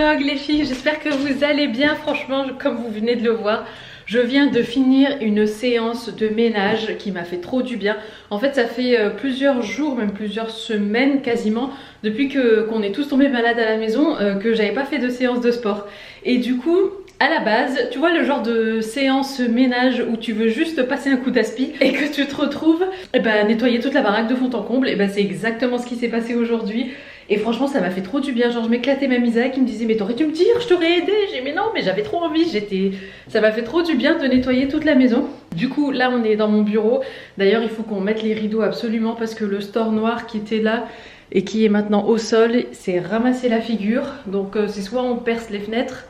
vlog les filles, j'espère que vous allez bien. Franchement, comme vous venez de le voir, je viens de finir une séance de ménage qui m'a fait trop du bien. En fait, ça fait plusieurs jours, même plusieurs semaines quasiment, depuis qu'on est tous tombés malades à la maison, que j'avais pas fait de séance de sport. Et du coup, à la base, tu vois le genre de séance ménage où tu veux juste passer un coup d'aspi et que tu te retrouves nettoyer toute la baraque de fond en comble, et c'est exactement ce qui s'est passé aujourd'hui. Et franchement ça m'a fait trop du bien, genre je m'éclatais, même Isaac qui me disait mais t'aurais dû me dire, je t'aurais aidé. J'ai dit mais non, mais j'avais trop envie, ça m'a fait trop du bien de nettoyer toute la maison. Du coup là on est dans mon bureau, d'ailleurs il faut qu'on mette les rideaux absolument parce que le store noir qui était là et qui est maintenant au sol s'est ramassé la figure. Donc c'est soit on perce les fenêtres,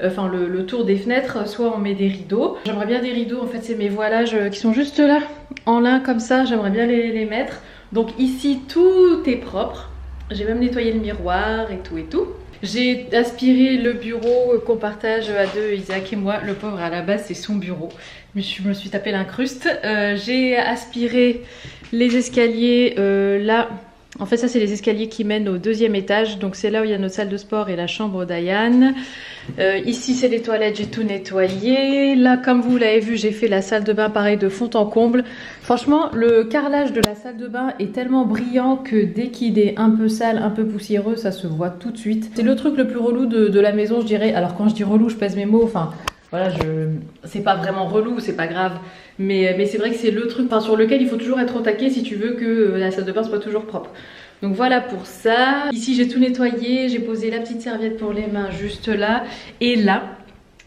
enfin le tour des fenêtres, soit on met des rideaux. J'aimerais bien des rideaux, en fait c'est mes voilages qui sont juste là en lin comme ça, j'aimerais bien les mettre. Donc ici tout est propre. J'ai même nettoyé le miroir et tout et tout. J'ai aspiré le bureau qu'on partage à deux, Isaac et moi. Le pauvre, à la base, c'est son bureau. Mais je me suis tapé l'incruste. J'ai aspiré les escaliers là. En fait, ça, c'est les escaliers qui mènent au deuxième étage. Donc, c'est là où il y a notre salle de sport et la chambre d'Ayane. Ici, c'est les toilettes, j'ai tout nettoyé. Là, comme vous l'avez vu, j'ai fait la salle de bain pareil de fond en comble. Franchement, le carrelage de la salle de bain est tellement brillant que dès qu'il est un peu sale, un peu poussiéreux, ça se voit tout de suite. C'est le truc le plus relou de la maison, je dirais. Alors, quand je dis relou, je pèse mes mots. Enfin, voilà, c'est pas vraiment relou, c'est pas grave. Mais c'est vrai que c'est le truc sur lequel il faut toujours être au taquet si tu veux que la salle de bain soit toujours propre. Donc voilà pour ça. Ici j'ai tout nettoyé, j'ai posé la petite serviette pour les mains juste là. Et là,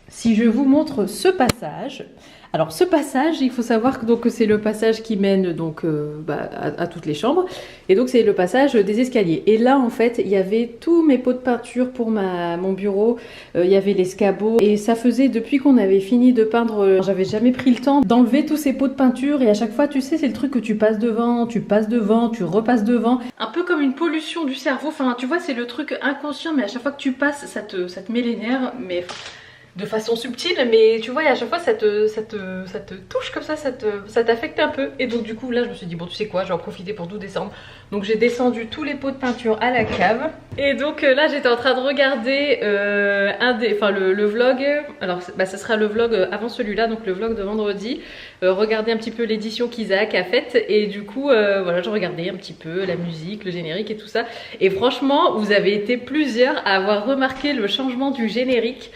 si je vous montre ce passage. Alors ce passage, il faut savoir que c'est le passage qui mène donc à toutes les chambres. Et donc c'est le passage des escaliers. Et là en fait, il y avait tous mes pots de peinture pour mon bureau. Il y avait l'escabeau. Et ça faisait depuis qu'on avait fini de peindre, j'avais jamais pris le temps d'enlever tous ces pots de peinture. Et à chaque fois, tu sais, c'est le truc que tu passes devant, tu repasses devant. Un peu comme une pollution du cerveau. Enfin, tu vois, c'est le truc inconscient, mais à chaque fois que tu passes, ça te met les nerfs. Mais de façon subtile, mais tu vois, à chaque fois ça te touche comme ça t'affecte un peu. Et donc du coup là je me suis dit bon tu sais quoi, je vais en profiter pour tout descendre. Donc j'ai descendu tous les pots de peinture à la cave. Et donc là j'étais en train de regarder le vlog. Alors ça sera le vlog avant celui-là, donc le vlog de vendredi. Regarder un petit peu l'édition qu'Isaac a faite. Et du coup voilà, je regardais un petit peu la musique, le générique et tout ça. Et franchement vous avez été plusieurs à avoir remarqué le changement du générique.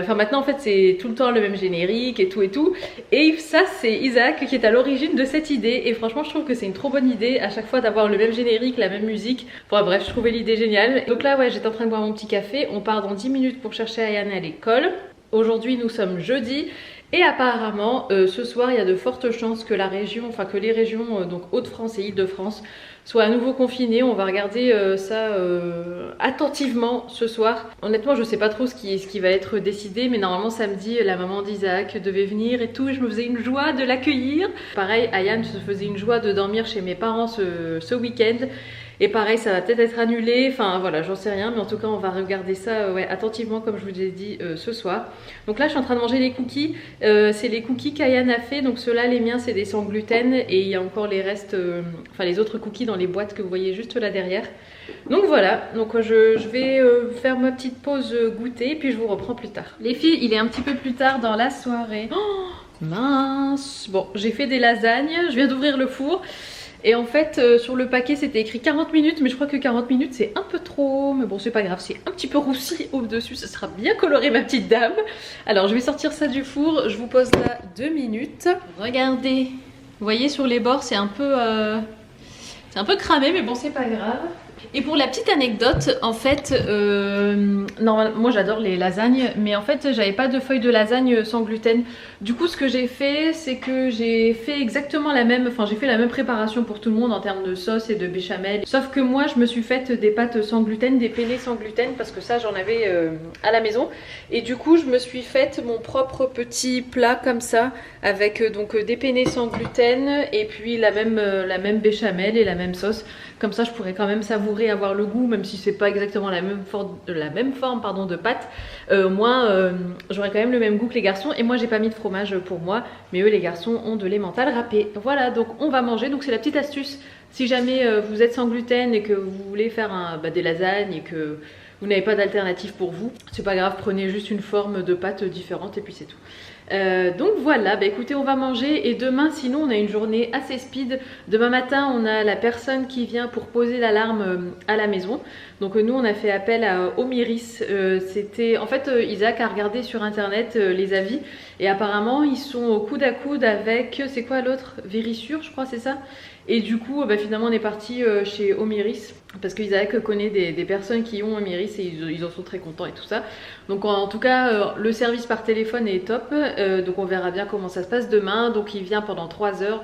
Enfin maintenant en fait c'est tout le temps le même générique et tout. Et ça c'est Isaac qui est à l'origine de cette idée. Et franchement je trouve que c'est une trop bonne idée à chaque fois d'avoir le même générique, la même musique. Bon bref, je trouvais l'idée géniale. Donc là ouais, j'étais en train de boire mon petit café. On part dans 10 minutes pour chercher Ayane à l'école. Aujourd'hui nous sommes jeudi. Et apparemment ce soir il y a de fortes chances que les régions donc Hauts-de-France et Île-de-France soient à nouveau confinées. On va regarder ça attentivement ce soir. Honnêtement je sais pas trop ce qui va être décidé, mais normalement samedi la maman d'Isaac devait venir et tout, et je me faisais une joie de l'accueillir. Pareil, Ayane se faisait une joie de dormir chez mes parents ce week-end. Et pareil, ça va peut-être être annulé, enfin voilà, j'en sais rien, mais en tout cas on va regarder ça attentivement comme je vous l'ai dit ce soir. Donc là je suis en train de manger les cookies, c'est les cookies qu'Ayane a fait, donc ceux-là les miens c'est des sans gluten, et il y a encore les restes, les autres cookies dans les boîtes que vous voyez juste là derrière. Donc voilà, donc je vais faire ma petite pause goûter, puis je vous reprends plus tard. Les filles, il est un petit peu plus tard dans la soirée. Oh, mince. Bon, j'ai fait des lasagnes, je viens d'ouvrir le four. Et en fait sur le paquet c'était écrit 40 minutes, mais je crois que 40 minutes c'est un peu trop. Mais bon c'est pas grave, c'est un petit peu roussi au dessus, ça sera bien coloré ma petite dame. Alors je vais sortir ça du four, je vous pose là 2 minutes. Regardez, vous voyez sur les bords c'est un peu cramé, mais bon c'est pas grave. Et pour la petite anecdote, en fait, normalement, moi j'adore les lasagnes, mais en fait j'avais pas de feuille de lasagne sans gluten. Du coup ce que j'ai fait, c'est que j'ai fait exactement la même, j'ai fait la même préparation pour tout le monde en termes de sauce et de béchamel. Sauf que moi je me suis faite des pâtes sans gluten, des penne sans gluten, parce que ça j'en avais à la maison. Et du coup je me suis faite mon propre petit plat comme ça, avec donc des penne sans gluten et puis la même béchamel et la même sauce. Comme ça je pourrais quand même savourer, avoir le goût, même si c'est pas exactement la même forme de pâte. Moi j'aurais quand même le même goût que les garçons. Et moi j'ai pas mis de fromage pour moi, mais eux les garçons ont de l'emmental râpé. Voilà, donc on va manger. Donc c'est la petite astuce. Si jamais vous êtes sans gluten et que vous voulez faire des lasagnes et que vous n'avez pas d'alternative pour vous, c'est pas grave, prenez juste une forme de pâte différente et puis c'est tout. Donc voilà, bah écoutez, on va manger et demain sinon on a une journée assez speed. Demain matin on a la personne qui vient pour poser l'alarme à la maison. Donc nous on a fait appel à Omiris. C'était en fait Isaac a regardé sur internet les avis et apparemment ils sont au coude à coude avec, c'est quoi l'autre, Vérissure je crois, c'est ça. Et du coup bah, finalement on est parti chez Omiris parce qu'Isaac connaît des personnes qui ont Omiris et ils en sont très contents et tout ça. Donc en tout cas le service par téléphone est top, donc on verra bien comment ça se passe demain. Donc il vient pendant 3 heures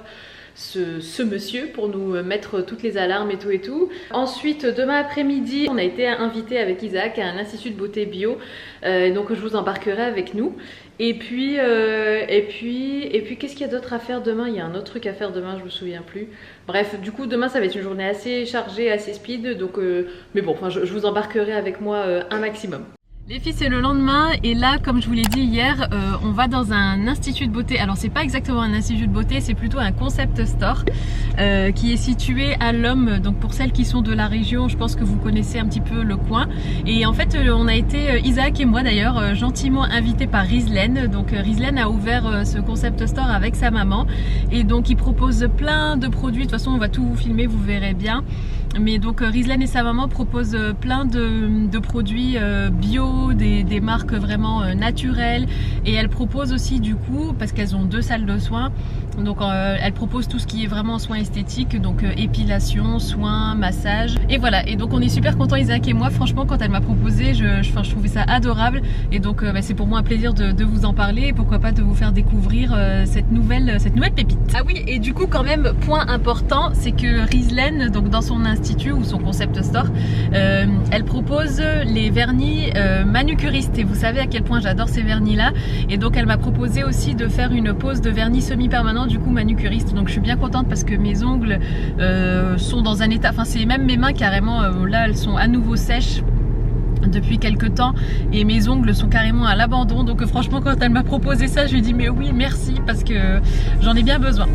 ce monsieur pour nous mettre toutes les alarmes et tout. Ensuite demain après-midi on a été invité avec Isaac à un institut de beauté bio, donc je vous embarquerai avec nous. Et puis qu'est-ce qu'il y a d'autre à faire demain? Il y a un autre truc à faire demain, je me souviens plus. Bref, du coup demain ça va être une journée assez chargée, assez speed, donc mais bon, enfin je vous embarquerai avec moi un maximum. Les filles, c'est le lendemain et là, comme je vous l'ai dit hier, on va dans un institut de beauté. Alors c'est pas exactement un institut de beauté, c'est plutôt un concept store qui est situé à l'Homme. Donc pour celles qui sont de la région, je pense que vous connaissez un petit peu le coin. Et en fait, on a été, Isaac et moi d'ailleurs, gentiment invités par Rizlen. Donc Rizlen a ouvert ce concept store avec sa maman et donc il propose plein de produits. De toute façon, on va tout vous filmer, vous verrez bien. Mais donc Rizlen et sa maman proposent plein de produits bio, des marques vraiment naturelles, et elles proposent aussi du coup, parce qu'elles ont 2 salles de soins, donc elles proposent tout ce qui est vraiment soins esthétiques, donc épilation, soins, massage, et voilà. Et donc on est super contents Isaac et moi, franchement quand elle m'a proposé, je trouvais ça adorable, et donc bah, c'est pour moi un plaisir de vous en parler, et pourquoi pas de vous faire découvrir cette nouvelle pépite. Ah oui, et du coup quand même, point important, c'est que Rizlen, donc dans son institut ou son concept store, elle propose les vernis manucuristes, et vous savez à quel point j'adore ces vernis là, et donc elle m'a proposé aussi de faire une pose de vernis semi-permanent du coup manucuriste. Donc je suis bien contente parce que mes ongles sont dans un état, enfin c'est même mes mains carrément là elles sont à nouveau sèches depuis quelques temps et mes ongles sont carrément à l'abandon. Donc franchement quand elle m'a proposé ça, je lui ai dit mais oui merci, parce que j'en ai bien besoin.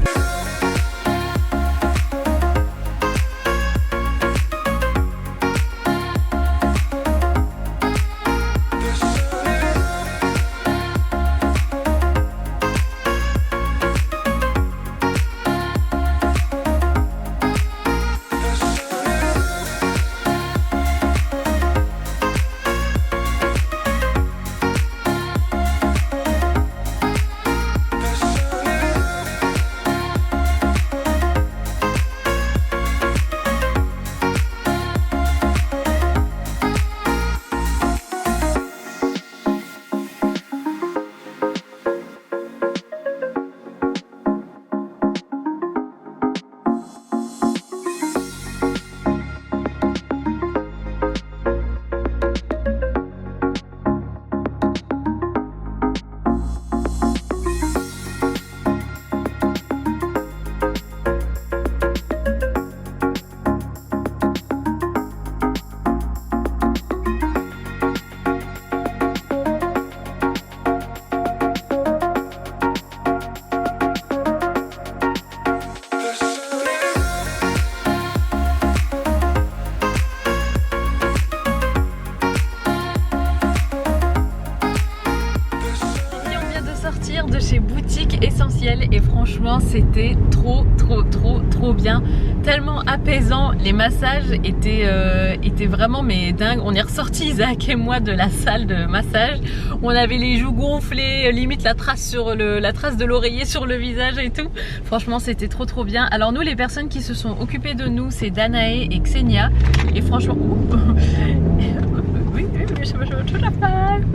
De chez Boutique Essentielle et franchement c'était trop bien, tellement apaisant. Les massages étaient vraiment mais dingues. On est ressorti Isaac et moi de la salle de massage, on avait les joues gonflées, limite la trace de l'oreiller sur le visage et tout. Franchement c'était trop bien. Alors nous les personnes qui se sont occupées de nous, c'est Danae et Xenia, et franchement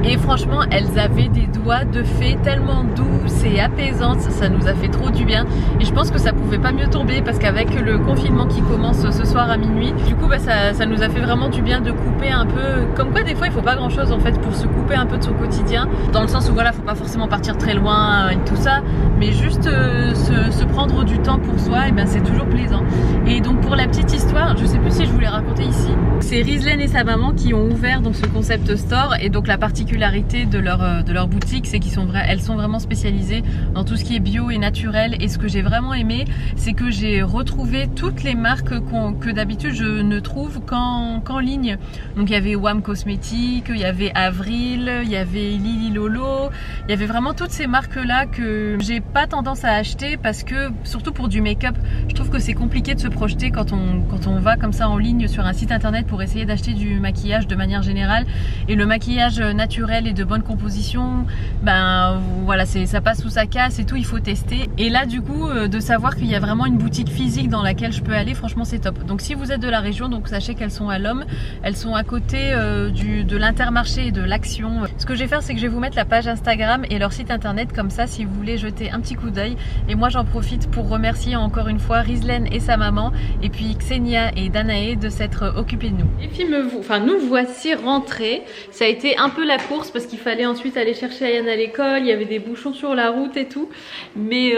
et franchement elles avaient des doigts de fée tellement douces et apaisantes, ça nous a fait trop du bien, et je pense que ça pouvait pas mieux tomber parce qu'avec le confinement qui commence ce soir à minuit, du coup bah, ça nous a fait vraiment du bien de couper un peu, comme quoi des fois il faut pas grand chose en fait pour se couper un peu de son quotidien, dans le sens où voilà faut pas forcément partir très loin et tout ça, mais juste se prendre du temps pour soi, et ben c'est toujours plaisant. Et donc pour la petite histoire, je sais plus si je vous l'ai raconté ici, c'est Rizlen et sa maman qui ont ouvert donc ce concept concept store. Et donc la particularité de leur boutique, c'est elles sont vraiment spécialisées dans tout ce qui est bio et naturel. Et ce que j'ai vraiment aimé, c'est que j'ai retrouvé toutes les marques que d'habitude je ne trouve qu'en ligne. Donc il y avait WAM Cosmétiques, il y avait Avril, il y avait Lily Lolo, il y avait vraiment toutes ces marques là que j'ai pas tendance à acheter parce que surtout pour du make-up, je trouve que c'est compliqué de se projeter quand on va comme ça en ligne sur un site internet pour essayer d'acheter du maquillage de manière générale. Et le maquillage naturel et de bonne composition, ben voilà, ça passe ou ça casse et tout, il faut tester. Et là du coup de savoir qu'il y a vraiment une boutique physique dans laquelle je peux aller, franchement c'est top. Donc si vous êtes de la région, donc sachez qu'elles sont à l'Homme, elles sont à côté de l'Intermarché et de l'Action. Ce que je vais faire, c'est que je vais vous mettre la page Instagram et leur site internet, comme ça si vous voulez jeter un petit coup d'œil. Et moi j'en profite pour remercier encore une fois Rizlen et sa maman et puis Xenia et Danae de s'être occupés de nous. Les filles nous voici rentrés. Ça a été un peu la course parce qu'il fallait ensuite aller chercher Ayane à l'école, il y avait des bouchons sur la route et tout. Mais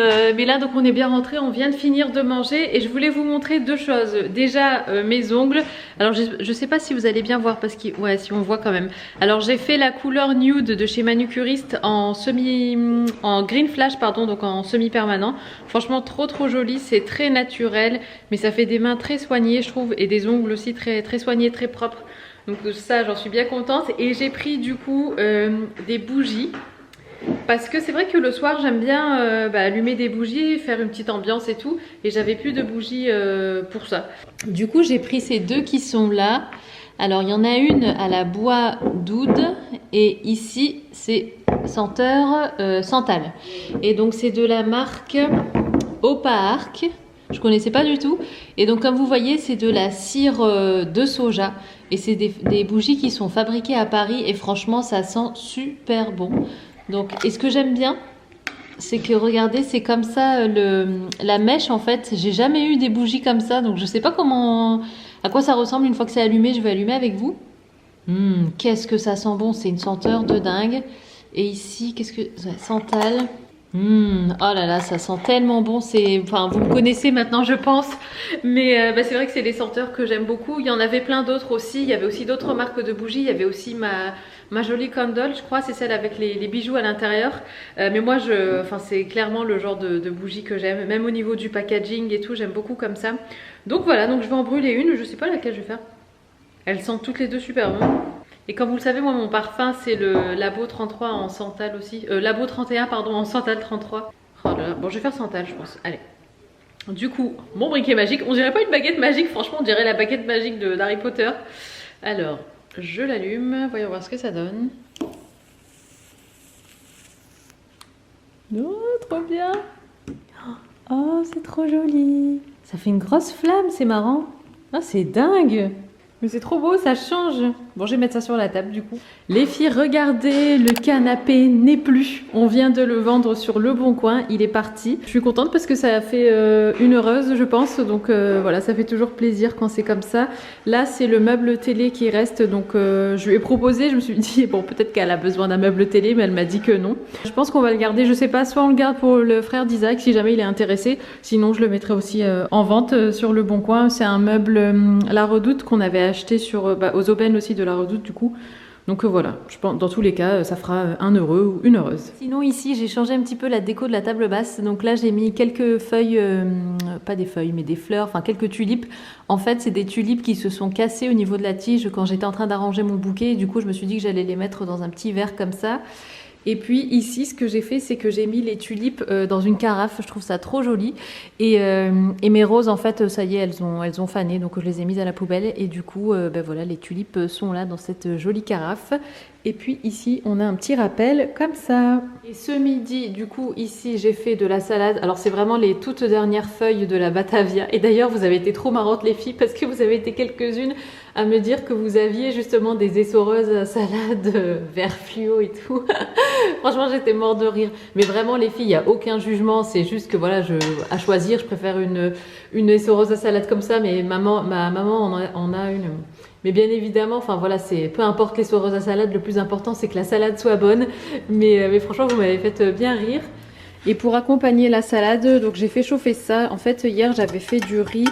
là donc on est bien rentrés, on vient de finir de manger et je voulais vous montrer deux choses. Déjà mes ongles. Alors je sais pas si vous allez bien voir parce que ouais, si on voit quand même. Alors j'ai fait la couleur nude de chez Manucuriste en green flash pardon, donc en semi permanent. Franchement trop joli, c'est très naturel, mais ça fait des mains très soignées je trouve et des ongles aussi très soignés, très propres. Donc ça j'en suis bien contente. Et j'ai pris du coup des bougies. Parce que c'est vrai que le soir j'aime bien allumer des bougies, faire une petite ambiance et tout. Et j'avais plus de bougies pour ça. Du coup j'ai pris ces deux qui sont là. Alors il y en a une à la bois d'oud et ici c'est senteur santal. Et donc c'est de la marque Opa Arc. Je connaissais pas du tout. Et donc comme vous voyez c'est de la cire de soja. Et c'est des bougies qui sont fabriquées à Paris et franchement ça sent super bon. Donc, et ce que j'aime bien, c'est que regardez, c'est comme ça la mèche en fait. J'ai jamais eu des bougies comme ça, donc je sais pas à quoi ça ressemble une fois que c'est allumé. Je vais allumer avec vous. Qu'est-ce que ça sent bon, c'est une senteur de dingue. Et ici, qu'est-ce que santal. Oh là là, ça sent tellement bon. Enfin, vous me connaissez maintenant, je pense. Mais c'est vrai que c'est des senteurs que j'aime beaucoup. Il y en avait plein d'autres aussi. Il y avait aussi d'autres marques de bougies. Il y avait aussi ma jolie candle, je crois, c'est celle avec les bijoux à l'intérieur. Mais moi, c'est clairement le genre de bougie que j'aime. Même au niveau du packaging et tout, j'aime beaucoup comme ça. Donc voilà, donc je vais en brûler une. Je sais pas laquelle je vais faire. Elles sentent toutes les deux super bon. Et comme vous le savez, moi mon parfum c'est le Labo 33 en santal aussi. Labo 31 pardon en santal 33. Oh là là. Bon je vais faire santal je pense. Allez. Du coup, mon briquet magique. On dirait pas une baguette magique, franchement on dirait la baguette magique d'Harry Potter. Alors, je l'allume. Voyons voir ce que ça donne. Oh, trop bien. Oh, c'est trop joli. Ça fait une grosse flamme, c'est marrant. Oh, c'est dingue. Mais c'est trop beau, ça change. Bon, je vais mettre ça sur la table du coup. Les filles, regardez, le canapé n'est plus. On vient de le vendre sur Le Bon Coin, il est parti. Je suis contente parce que ça a fait une heureuse, je pense. Donc voilà, ça fait toujours plaisir quand c'est comme ça. Là, c'est le meuble télé qui reste. Donc je lui ai proposé, je me suis dit, bon, peut-être qu'elle a besoin d'un meuble télé, mais elle m'a dit que non. Je pense qu'on va le garder, je sais pas, soit on le garde pour le frère d'Isaac si jamais il est intéressé. Sinon, je le mettrai aussi en vente sur Le Bon Coin. C'est un meuble La Redoute qu'on avait acheté aux aubaines aussi de La Redoute du coup. Donc voilà, je pense dans tous les cas ça fera un heureux ou une heureuse. Sinon ici j'ai changé un petit peu la déco de la table basse. Donc là j'ai mis quelques feuilles, pas des feuilles mais des fleurs, enfin quelques tulipes. En fait c'est des tulipes qui se sont cassées au niveau de la tige quand j'étais en train d'arranger mon bouquet. Et du coup je me suis dit que j'allais les mettre dans un petit verre comme ça. Et puis ici ce que j'ai fait c'est que j'ai mis les tulipes dans une carafe, je trouve ça trop joli. Et mes roses en fait ça y est elles ont fané, donc je les ai mises à la poubelle. Et du coup voilà, les tulipes sont là dans cette jolie carafe. Et puis ici on a un petit rappel comme ça. Et ce midi du coup ici j'ai fait de la salade. Alors c'est vraiment les toutes dernières feuilles de la Batavia. Et d'ailleurs vous avez été trop marrantes les filles parce que vous avez été quelques-unes à me dire que vous aviez justement des essoreuses à salade vert fluo et tout. Franchement j'étais mort de rire. Mais vraiment les filles il n'y a aucun jugement. C'est juste que voilà à choisir je préfère une essoreuse à salade comme ça. Mais ma maman en a une. Mais bien évidemment, enfin voilà, peu importe l'essoreuse à salade, le plus important c'est que la salade soit bonne. Mais franchement, vous m'avez fait bien rire. Et pour accompagner la salade, donc j'ai fait chauffer ça. En fait, hier j'avais fait du riz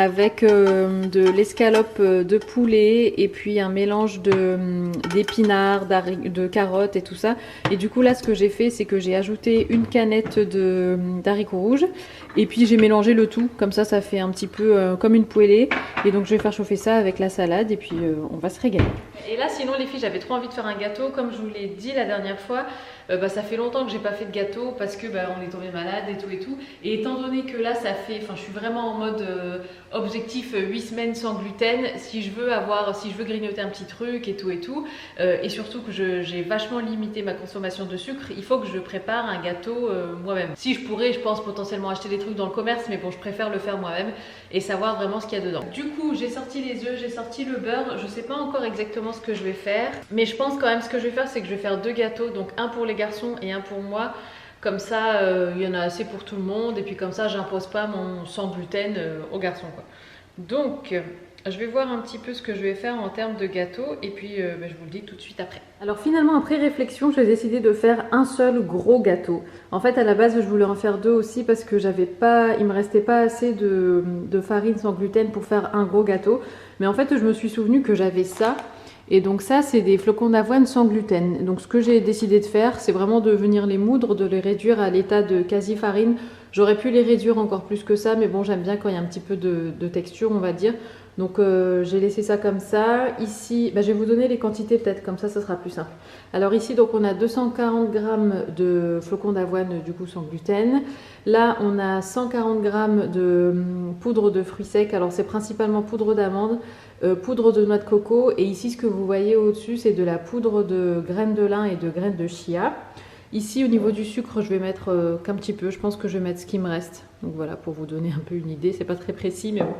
avec de l'escalope de poulet et puis un mélange d'épinards, de carottes et tout ça. Et du coup là ce que j'ai fait c'est que j'ai ajouté une canette d'haricots rouges et puis j'ai mélangé le tout, comme ça ça fait un petit peu comme une poêlée. Et donc je vais faire chauffer ça avec la salade et puis on va se régaler. Et là sinon les filles, j'avais trop envie de faire un gâteau comme je vous l'ai dit la dernière fois. Ça fait longtemps que j'ai pas fait de gâteau parce que on est tombé malade et tout. Et étant donné que là ça fait, je suis vraiment en mode objectif 8 semaines sans gluten, si je veux grignoter un petit truc et tout, et surtout que j'ai vachement limité ma consommation de sucre, il faut que je prépare un gâteau moi-même. Si je pourrais, je pense potentiellement acheter des trucs dans le commerce, mais bon, je préfère le faire moi-même et savoir vraiment ce qu'il y a dedans. Du coup, j'ai sorti les œufs, j'ai sorti le beurre, je sais pas encore exactement ce que je vais faire, mais je pense quand même ce que je vais faire, c'est que je vais faire 2 gâteaux, donc un pour les garçons et un pour moi. Comme ça, il y en a assez pour tout le monde. Et puis comme ça, j'impose pas mon sans gluten aux garçons, quoi. Donc, je vais voir un petit peu ce que je vais faire en termes de gâteau. Et puis, je vous le dis tout de suite après. Alors finalement, après réflexion, j'ai décidé de faire un seul gros gâteau. En fait, à la base, je voulais en faire 2 aussi parce que il me restait pas assez de farine sans gluten pour faire un gros gâteau. Mais en fait, je me suis souvenu que j'avais ça. Et donc ça, c'est des flocons d'avoine sans gluten. Donc ce que j'ai décidé de faire, c'est vraiment de venir les moudre, de les réduire à l'état de quasi-farine. J'aurais pu les réduire encore plus que ça, mais bon, j'aime bien quand il y a un petit peu de texture, on va dire. Donc j'ai laissé ça comme ça. Ici, je vais vous donner les quantités peut-être, comme ça sera plus simple. Alors ici, donc on a 240 g de flocons d'avoine du coup sans gluten. Là, on a 140 g de poudre de fruits secs. Alors c'est principalement poudre d'amande, poudre de noix de coco. Et ici, ce que vous voyez au-dessus, c'est de la poudre de graines de lin et de graines de chia. Ici, au niveau du sucre, je vais mettre qu'un petit peu. Je pense que je vais mettre ce qui me reste. Donc voilà, pour vous donner un peu une idée. C'est pas très précis, mais bon.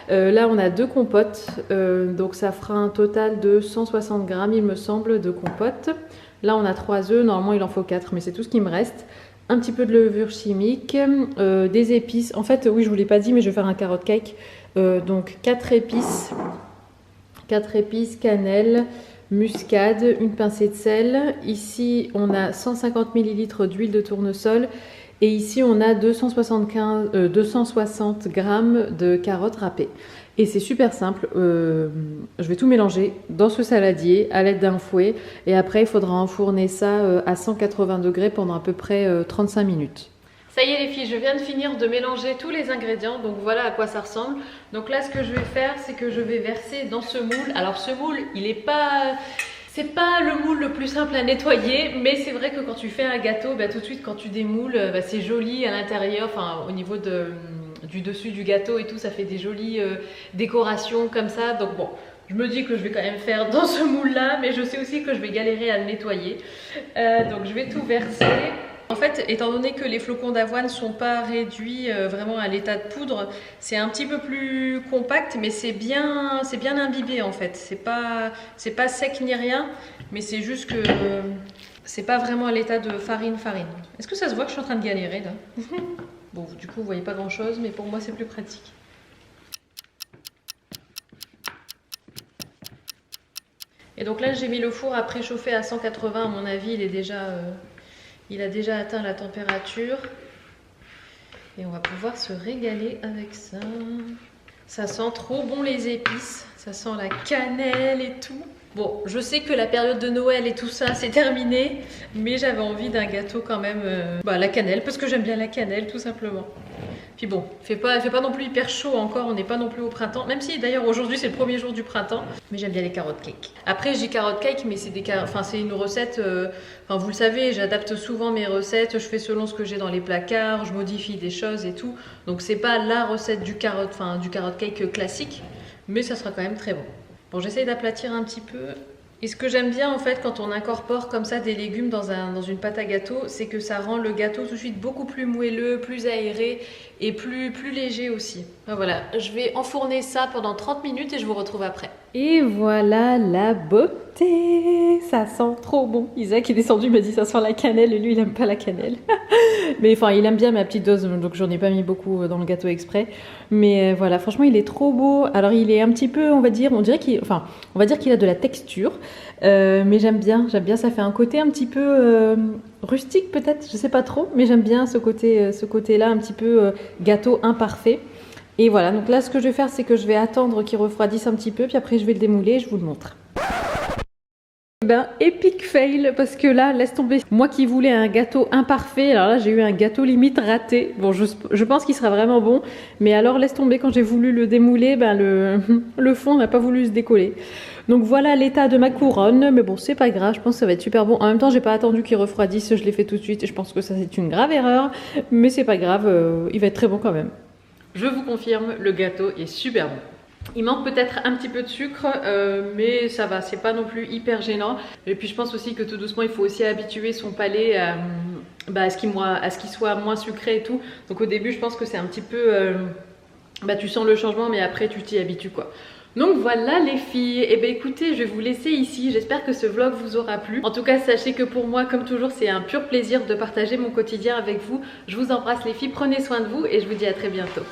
Là, on a 2 compotes. Donc ça fera un total de 160 g, il me semble, de compote. Là, on a 3 œufs. Normalement, il en faut 4, mais c'est tout ce qui me reste. Un petit peu de levure chimique, des épices. En fait, oui, je vous l'ai pas dit, mais je vais faire un carrot cake. Donc 4 épices, cannelle, muscade, une pincée de sel. Ici, on a 150 ml d'huile de tournesol. Et ici, on a 260 g de carottes râpées. Et c'est super simple. Je vais tout mélanger dans ce saladier à l'aide d'un fouet. Et après, il faudra enfourner ça à 180 degrés pendant à peu près 35 minutes. Ça y est les filles, je viens de finir de mélanger tous les ingrédients, donc voilà à quoi ça ressemble. Donc là ce que je vais faire, c'est que je vais verser dans ce moule. Alors ce moule, c'est pas le moule le plus simple à nettoyer, mais c'est vrai que quand tu fais un gâteau, tout de suite quand tu démoules, c'est joli à l'intérieur, enfin au niveau du dessus du gâteau et tout, ça fait des jolies décorations comme ça. Donc bon, je me dis que je vais quand même faire dans ce moule là, mais je sais aussi que je vais galérer à le nettoyer. Donc je vais tout verser. En fait, étant donné que les flocons d'avoine ne sont pas réduits vraiment à l'état de poudre, c'est un petit peu plus compact, mais c'est bien imbibé en fait. C'est pas sec ni rien, mais c'est juste que c'est pas vraiment à l'état de farine. Est-ce que ça se voit que je suis en train de galérer là? Bon, du coup, vous voyez pas grand chose, mais pour moi, c'est plus pratique. Et donc là, j'ai mis le four à préchauffer à 180, à mon avis, il a déjà atteint la température. Et on va pouvoir se régaler avec ça. Ça sent trop bon les épices. Ça sent la cannelle et tout. Bon, je sais que la période de Noël et tout ça, c'est terminé. Mais j'avais envie d'un gâteau quand même. La cannelle, parce que j'aime bien la cannelle, tout simplement. Puis bon, il fait pas non plus hyper chaud encore, on n'est pas non plus au printemps. Même si d'ailleurs aujourd'hui c'est le premier jour du printemps. Mais j'aime bien les carottes cake. Après je dis carottes cake, mais c'est une recette, vous le savez, j'adapte souvent mes recettes. Je fais selon ce que j'ai dans les placards, je modifie des choses et tout. Donc c'est pas la recette du carotte cake classique. Mais ça sera quand même très bon. Bon, j'essaye d'aplatir un petit peu. Et ce que j'aime bien en fait quand on incorpore comme ça des légumes dans une pâte à gâteau, c'est que ça rend le gâteau tout de suite beaucoup plus moelleux, plus aéré et plus léger aussi. Voilà, je vais enfourner ça pendant 30 minutes et je vous retrouve après. Et voilà la beauté, ça sent trop bon. Isaac est descendu, m'a dit ça sent la cannelle et lui il aime pas la cannelle. Mais enfin il aime bien ma petite dose, donc j'en ai pas mis beaucoup dans le gâteau exprès. Mais voilà, franchement il est trop beau. Alors il est un petit peu, on va dire qu'il a de la texture. Mais j'aime bien, ça fait un côté un petit peu rustique peut-être, je sais pas trop, mais j'aime bien ce côté-là un petit peu gâteau imparfait. Et voilà, donc là ce que je vais faire c'est que je vais attendre qu'il refroidisse un petit peu, puis après je vais le démouler et je vous le montre. Ben, épique fail, parce que là, laisse tomber. Moi qui voulais un gâteau imparfait, alors là j'ai eu un gâteau limite raté. Bon, je pense qu'il sera vraiment bon, mais alors laisse tomber, quand j'ai voulu le démouler, ben le fond n'a pas voulu se décoller. Donc voilà l'état de ma couronne, mais bon c'est pas grave, je pense que ça va être super bon. En même temps j'ai pas attendu qu'il refroidisse, je l'ai fait tout de suite et je pense que ça c'est une grave erreur, mais c'est pas grave, il va être très bon quand même. Je vous confirme, le gâteau est super bon. Il manque peut-être un petit peu de sucre, mais ça va, c'est pas non plus hyper gênant. Et puis je pense aussi que tout doucement, il faut aussi habituer son palais à ce qu'il soit moins sucré et tout. Donc au début, je pense que c'est un petit peu... tu sens le changement, mais après tu t'y habitues quoi. Donc voilà les filles, et bien écoutez, je vais vous laisser ici, j'espère que ce vlog vous aura plu. En tout cas, sachez que pour moi, comme toujours, c'est un pur plaisir de partager mon quotidien avec vous. Je vous embrasse les filles, prenez soin de vous et je vous dis à très bientôt.